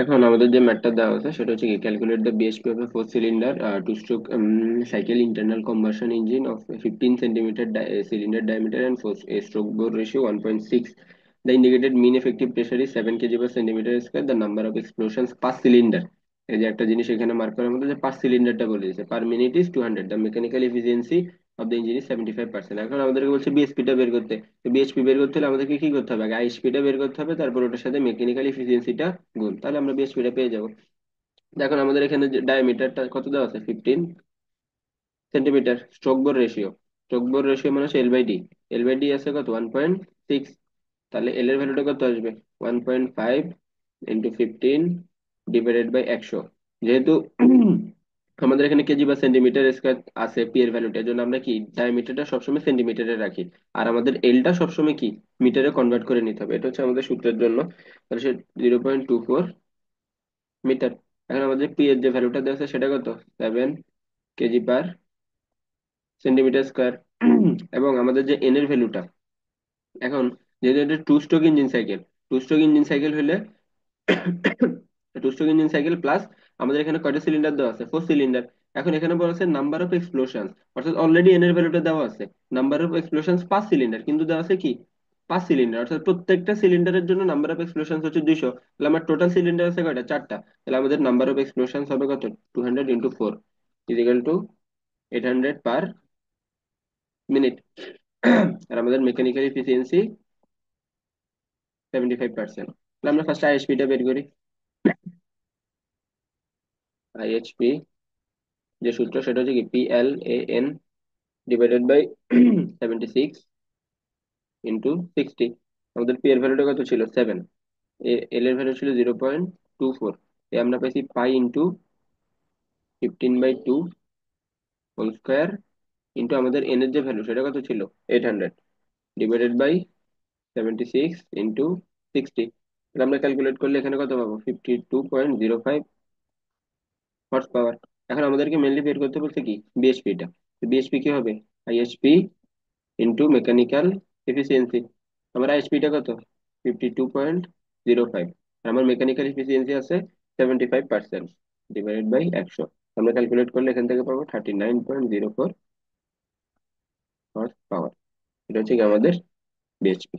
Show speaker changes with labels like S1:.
S1: এখন আমাদের যে ম্যাটটা দেওয়া আছে সেটা হচ্ছে কি calculate the BSP of a four cylinder two stroke cycle internal combustion engine of 15 centimetre cylinder diameter and four stroke bore ratio 1.6. The indicated mean effective pressure is 7 kg per centimeter square. The number of explosions per cylinder. এই যে একটা জিনিস এখানে mark করার মধ্যে যে পার সিলিন্ডারটা বলে দিয়েছে per minute is 200. The mechanical efficiency of the engine is 75%. এখন আমাদেরকে বলছে বিএসপি টা বের করতে। তো বিএসপি বের করতে হলে আমাদেরকে কি করতে হবে? আগে আইএসপি টা বের করতে হবে, তারপর ওটার সাথে মেকানিক্যাল এফিসিয়েন্সিটা গুণ, তাহলে আমরা বিএসপি টা পেয়ে যাবো। এখন আমাদের এখানে যে ডায়ামিটারটা কত দেওয়া আছে, 15 centimetre. Stroke bore ratio, stroke bore ratio মানে হচ্ছে এল/ডি। এল/ডি আছে কত, 1.6। তাহলে এল এর ভ্যালুটা কত আসবে, 1.5 ইন্টু 15 ডিভাইডেড বাই 100। যেহেতু আমাদের এখানে কেজি বা সেন্টিমিটার স্কয়ার আছে পি এর ভ্যালুটা, এর জন্য আমরা কি ডায়ামিটারটা সবসময় সেন্টিমিটারে রাখি। আর আমাদের এলটা সবসময় কি মিটারে কনভার্ট করে নিতে হবে, এটা হচ্ছে আমাদের সূত্রের জন্য। তাহলে সে 0.24 মিটার। এখন আমাদের পি এর যে ভ্যালুটা দেওয়া আছে সেটা কত, 7 কেজি পার সেন্টিমিটার স্কয়ার। এবং আমাদের যে এন এর ভ্যালুটা, এখন যেহেতু এটা two stroke engine cycle, two stroke engine cycle হলে two stroke engine cycle plus আমাদের এখানে কয়টা সিলিন্ডার দেওয়া আছে, ফোর সিলিন্ডার। এখন এখানে বলা আছে নাম্বার অফ এক্সপ্লোশন, অর্থাৎ অলরেডি এন এর ভ্যালুটা দেওয়া আছে। নাম্বার অফ এক্সপ্লোশন পাঁচ সিলিন্ডার, কিন্তু দেওয়া আছে কি পাঁচ সিলিন্ডার, অর্থাৎ প্রত্যেকটা সিলিন্ডারের জন্য নাম্বার অফ এক্সপ্লোশন হচ্ছে 200। তাহলে আমার টোটাল সিলিন্ডার আছে কয়টা, চারটা। তাহলে আমাদের নাম্বার অফ এক্সপ্লোশন হবে কত, 200 × 4 ইজিক্যাল টু 800 পার মিনিট। আর আমাদের মেকানিক্যাল এফিসিয়েন্সি 75%। তাহলে আমরা ফার্স্ট আইএসপি টা বের করি। আইএইচপি যে সূত্র সেটা হচ্ছে কি PLAN ডিভাইডেড বাই 76 ইন্টু 60। আমাদের পি এর ভ্যালুটা কত ছিল, 7। এল এর ভ্যালু ছিল 0.24। আমরা পাইছি পাই ইন্টু 15/2 হোল স্কোয়ার ইন্টু আমাদের এন এর যে ভ্যালু সেটা কত ছিল, 800 ডিভাইডেড বাই 76 ইন্টু 60। আমরা ক্যালকুলেট করলে এখানে কত পাবো, 52.05 হর্স পাওয়ার। এখন আমাদেরকে মেনলি বের করতে বলছে কি বিএসপি টা। বিএসপি কি হবে, আইএসপি ইন্টু মেকানিক্যাল এফিসিয়েন্সি। আমার আইএসপি টা কত, 52.05। আমার মেকানিক্যাল এফিসিয়েন্সি আছে 75%, ডিভাইডেড বাই 100। আমরা ক্যালকুলেট করলে এখান থেকে পাবো 39.04 হর্স পাওয়ার। এটা হচ্ছে কি আমাদের বিএসপি।